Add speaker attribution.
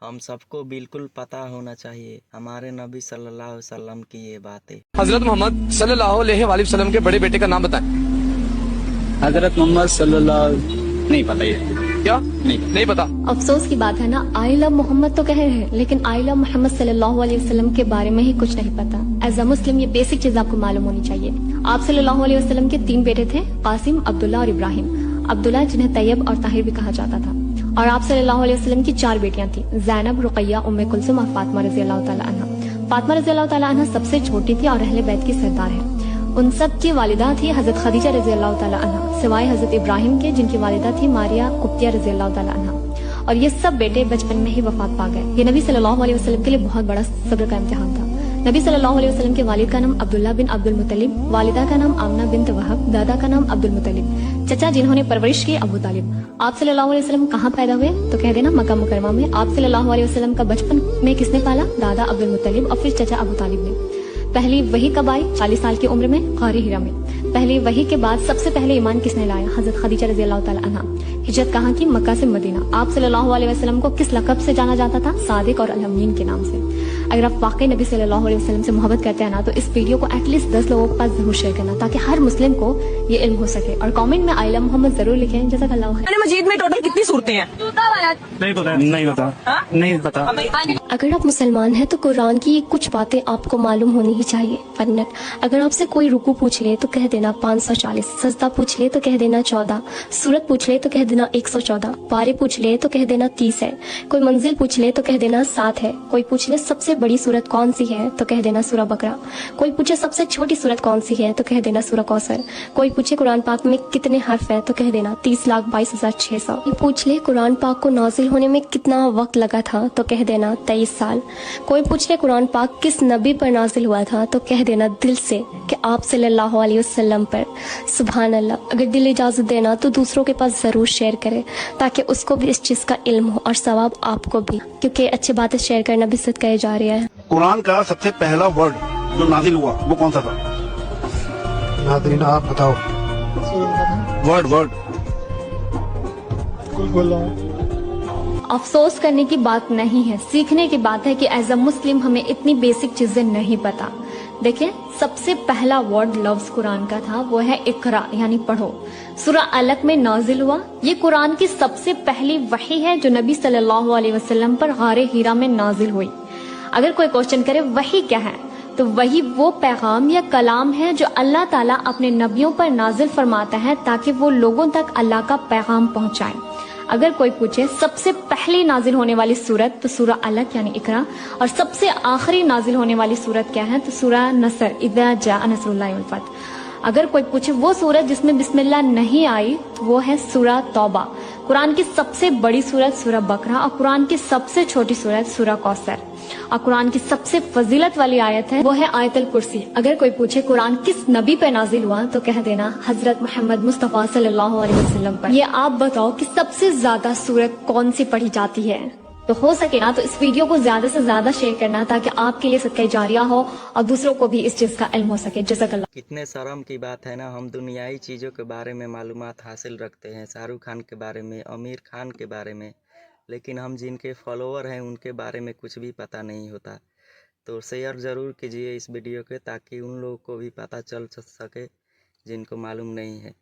Speaker 1: हम सबको बिल्कुल पता होना चाहिए हमारे नबी सल्लल्लाहु अलैहि वसल्लम की ये बातें।
Speaker 2: हजरत मोहम्मद सल्लल्लाहु अलैहि वसल्लम के बड़े बेटे का नाम बताएं।
Speaker 3: हजरत मोहम्मद सल्लल्लाहु नहीं पता ये
Speaker 2: क्या नहीं पता?
Speaker 4: अफसोस की बात है ना, आई लव मोहम्मद तो कह रहे हैं लेकिन आई लव मोहम्मद सल्लल्लाहु अलैहि वसल्लम के बारे में ही कुछ नहीं पता। एज अ मुस्लिम ये बेसिक चीज आपको मालूम होनी चाहिए। आप सल्लल्लाहु अलैहि वसल्लम के 3 बेटे थे, कासिम, अब्दुल्ला और इब्राहिम। अब्दुल्ला जिन्हें तैयब और ताहिर भी कहा जाता था। और आप सल्लल्लाहु अलैहि वसल्लम की 4 बेटियां थी, ज़ैनब, रुकैया, उम्मे कुलसुम और फातिमा रज़ियल्लाहु तआला अन्हा। फातिमा रज़ियल्लाहु तआला अन्हा सबसे छोटी थी और अहले बैत की सरदार है। उन सब की वालिदा थी हजरत खदीजा रज़ियल्लाहु तआला अन्हा, सिवाय हजरत इब्राहिम के जिनकी वालिदा थी मारिया कुप्तिया रज़ियल्लाहु तआला अन्हा। और ये सब बेटे बचपन में ही वफात पा गए। ये नबी सल्लल्लाहु अलैहि वसल्लम के लिए बहुत बड़ा सब्र का इम्तिहान था। नबी सल्लल्लाहु अलैहि वसल्लम के वालिद का नाम अब्दुल्ला बिन अब्दुल मुत्तलिब, वालिदा का नाम आमना बिन्त वहब, दादा का नाम अब्दुल मुत्तलिब, चचा जिन्होंने परवरिश की अबू तालिब। आप सल्लल्लाहु अलैहि वसल्लम कहाँ पैदा हुए तो कह देना मक्का मुकरमा में। आप सल्लल्लाहु अलैहि वसल्लम का बचपन में किसने पाला? दादा अब्दुल मुत्तलिब और फिर चचा अबू तालिब ने। पहली वही कब आई? 40 साल की उम्र में गारे हिरा में। पहली वही के बाद सबसे पहले ईमान किसने लाया? हजरत खदीजा रज़ियल्लाहु तआला अन्हा। हिजरत कहाँ की? मक्का से मदीना। आप सल्लल्लाहु अलैहि वसल्लम को किस लक़ब से जाना जाता था? सादिक और अल-अमीन के नाम से। अगर आप वाकई नबी सल्लल्लाहु अलैहि वसल्लम से मोहब्बत करते हैं ना तो इस वीडियो को एटलीस्ट 10 लोगों के पास जरूर शेयर करना ताकि हर मुस्लिम को ये इल्म हो सके। और कमेंट में आई लव मोहम्मद जरूर लिखें। जज़ाकल्लाहु खैर।
Speaker 5: मजीद में टोटल कितनी सूरतें हैं?
Speaker 3: नहीं पता।
Speaker 4: अगर आप मुसलमान हैं तो कुरान की कुछ बातें आपको मालूम होनी ही चाहिए। फन्नत, अगर आपसे कोई रुकू पूछ ले तो कह देना 540, सजदा पूछ ले तो कह देना 14, सूरत पूछ ले तो कह देना 114, पारे पूछ ले तो कह देना 30 है, कोई मंजिल पूछ ले तो कह देना 7 है, कोई पूछ ले सबसे बड़ी सूरत कौन सी है तो कह देना सूरह बकरा, कोई पूछे सबसे छोटी सूरत कौन सी है तो कह देना सूरह कौसर, कोई पूछे कुरान पाक में कितने हर्फ है तो कह देना 30,22,600, कोई पूछ ले कुरान पाक को नाजिल होने में कितना वक्त लगा था तो कह देना 23 साल, कोई पूछ ले कुरान पाक किस नबी पर नाजिल हुआ था तो कह देना दिल से कि आप सल्लल्लाहु अलैहि वसल्लम पर। सुभान अल्लाह। अगर दिल इजाजत देना तो दूसरों के पास जरूर शेयर करें ताकि उसको भी इस चीज का इल्म हो और सवाब आपको भी, क्योंकि अच्छी बातें शेयर करना भी सदका है जारिया है।
Speaker 6: कुरान का सबसे पहला वर्ड जो नाजिल हुआ वो कौन सा था?
Speaker 7: नादरीन आप बताओ।
Speaker 6: वर्ड
Speaker 4: अफसोस करने की बात नहीं है, सीखने की बात है कि एज अ मुस्लिम हमें इतनी बेसिक चीजें नहीं पता। देखिए, सबसे पहला वर्ड लफ्ज कुरान का था वो है इकरा, यानी पढ़ो। सूरह अलक में नाजिल हुआ। ये कुरान की सबसे पहली वही है जो नबी सल्लल्लाहु अलैहि वसल्लम पर गारे हीरा में नाजिल हुई। अगर कोई क्वेश्चन करे वही क्या है तो वही वो पैगाम या कलाम है जो अल्लाह ताला अपने नबियों पर नाजिल फरमाता है ताकि वो लोगों तक अल्लाह का पैगाम पहुंचाएं। अगर कोई पूछे सबसे पहली नाजिल होने वाली सूरत तो सूरह अलक यानी इकरा, और सबसे आखिरी नाजिल होने वाली सूरत क्या है तो सूरह नसर, इज़ा जाअ नसरुल्लाहि वल फतह। अगर कोई पूछे वो सूरत जिसमें बिस्मिल्लाह नहीं आई वो है सूरह तौबा। कुरान की सबसे बड़ी सूरत सूरह बकरा और कुरान की सबसे छोटी सूरत सूरह कौसर। और कुरान की सबसे फजीलत वाली आयत है वो है आयतुल कुर्सी। अगर कोई पूछे कुरान किस नबी पर नाजिल हुआ तो कह देना हजरत मोहम्मद मुस्तफा सल्लल्लाहु अलैहि वसल्लम पर। ये आप बताओ कि सबसे ज्यादा सूरत कौन सी पढ़ी जाती है? तो हो सके ना तो इस वीडियो को ज्यादा से ज्यादा शेयर करना ताकि आपके लिए सदका जारिया हो और दूसरों को भी इस चीज का इल्म हो सके। जज़ाकल्लाह।
Speaker 1: कितने शर्म की बात है ना, हम दुनियाई चीज़ों के बारे में मालूमात हासिल रखते हैं, शाहरुख खान के बारे में, आमिर खान के बारे में, लेकिन हम जिनके फॉलोअर हैं उनके बारे में कुछ भी पता नहीं होता। तो शेयर ज़रूर कीजिए इस वीडियो के ताकि उन लोगों को भी पता चल सके जिनको मालूम नहीं है।